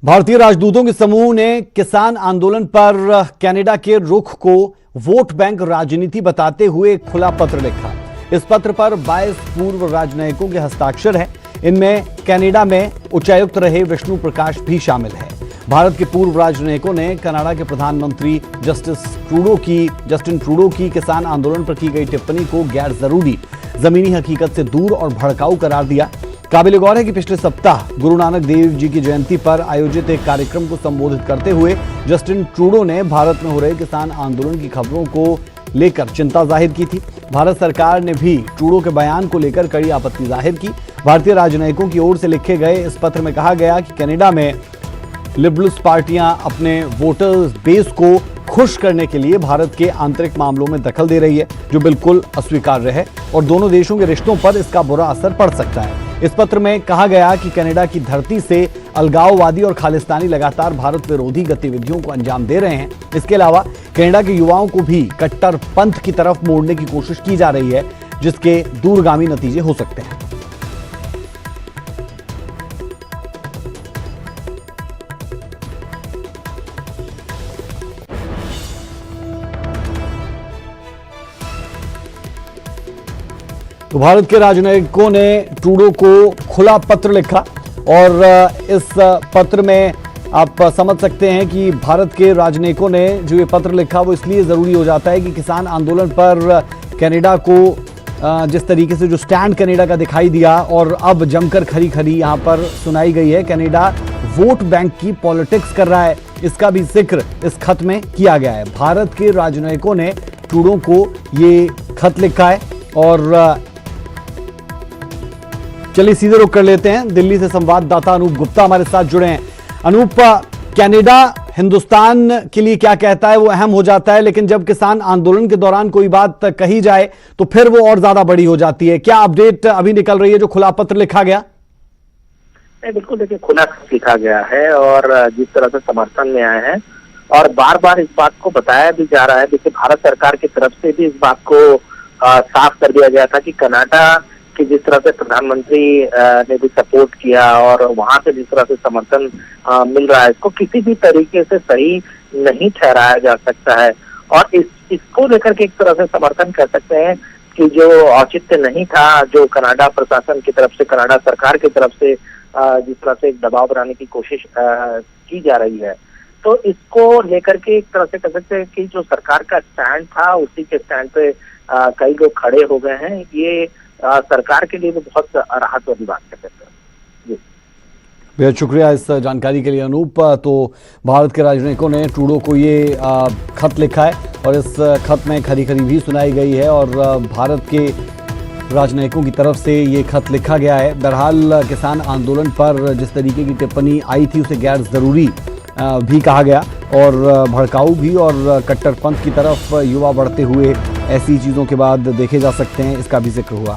भारतीय राजदूतों के समूह ने किसान आंदोलन पर कनाडा के रुख को वोट बैंक राजनीति बताते हुए खुला पत्र लिखा। इस पत्र पर 22 पूर्व राजनयिकों के हस्ताक्षर हैं। इनमें कनाडा में उच्चायुक्त रहे विष्णु प्रकाश भी शामिल है। भारत के पूर्व राजनयिकों ने कनाडा के प्रधानमंत्री जस्टिन ट्रूडो की किसान आंदोलन पर की गई टिप्पणी को गैर जरूरी, जमीनी हकीकत से दूर और भड़काऊ करार दिया। काबिल गौर है कि पिछले सप्ताह गुरु नानक देव जी की जयंती पर आयोजित एक कार्यक्रम को संबोधित करते हुए जस्टिन ट्रूडो ने भारत में हो रहे किसान आंदोलन की खबरों को लेकर चिंता जाहिर की थी। भारत सरकार ने भी ट्रूडो के बयान को लेकर कड़ी आपत्ति जाहिर की। भारतीय राजनयिकों की ओर से लिखे गए इस पत्र में कहा गया कि कनाडा में लिबरल्स पार्टियां अपने वोटर्स बेस को खुश करने के लिए भारत के आंतरिक मामलों में दखल दे रही है, जो बिल्कुल अस्वीकार्य है और दोनों देशों के रिश्तों पर इसका बुरा असर पड़ सकता है। इस पत्र में कहा गया कि कनाडा की धरती से अलगाववादी और खालिस्तानी लगातार भारत विरोधी गतिविधियों को अंजाम दे रहे हैं। इसके अलावा कनाडा के युवाओं को भी कट्टर पंथ की तरफ मोड़ने की कोशिश की जा रही है, जिसके दूरगामी नतीजे हो सकते हैं। तो भारत के राजनयिकों ने ट्रूडो को खुला पत्र लिखा और इस पत्र में आप समझ सकते हैं कि भारत के राजनयिकों ने जो ये पत्र लिखा वो इसलिए ज़रूरी हो जाता है कि किसान आंदोलन पर कनाडा को जिस तरीके से जो स्टैंड कनाडा का दिखाई दिया और अब जमकर खरी खरी यहाँ पर सुनाई गई है, कनाडा वोट बैंक की पॉलिटिक्स कर रहा है, इसका भी जिक्र इस खत में किया गया है। भारत के राजनयिकों ने ट्रूडो को ये खत लिखा है और चलिए सीधे रुख कर लेते हैं। दिल्ली से संवाददाता अनूप गुप्ता हमारे साथ जुड़े हैं। अनूप, कनाडा हिंदुस्तान के लिए क्या कहता है वो अहम हो जाता है, लेकिन जब किसान आंदोलन के दौरान कोई बात कही जाए तो फिर वो और ज्यादा बड़ी हो जाती है। क्या अपडेट अभी निकल रही है जो खुला पत्र लिखा गया? बिल्कुल, देखिए खुला लिखा गया है और जिस तरह से समर्थन में आए हैं और बार बार इस बात को बताया भी जा रहा है। देखिए भारत सरकार की तरफ से भी इस बात को साफ कर दिया गया था कि कनाडा कि जिस तरह से प्रधानमंत्री ने भी सपोर्ट किया और वहां से जिस तरह से समर्थन मिल रहा है, इसको किसी भी तरीके से सही नहीं ठहराया जा सकता है। और इसको लेकर के एक तरह से समर्थन कर सकते हैं कि जो औचित्य नहीं था, जो कनाडा प्रशासन की तरफ से, कनाडा सरकार की तरफ से जिस तरह से एक दबाव बनाने की कोशिश की जा रही है, तो इसको लेकर के एक तरह से कह सकते हैं कि जो सरकार का स्टैंड था उसी के स्टैंड पे कई लोग खड़े हो गए हैं। ये सरकार के लिए भी बहुत राहत वाली बात कर सकते हैं। बेहद शुक्रिया इस जानकारी के लिए अनूप। तो भारत के राजनयिकों ने ट्रूडो को ये खत लिखा है और इस खत में खरी खरी भी सुनाई गई है और भारत के राजनयिकों की तरफ से ये खत लिखा गया है। बहरहाल किसान आंदोलन पर जिस तरीके की टिप्पणी आई थी उसे गैर ज़रूरी भी कहा गया और भड़काऊ भी, और कट्टरपंथ की तरफ युवा बढ़ते हुए ऐसी चीज़ों के बाद देखे जा सकते हैं, इसका भी जिक्र हुआ।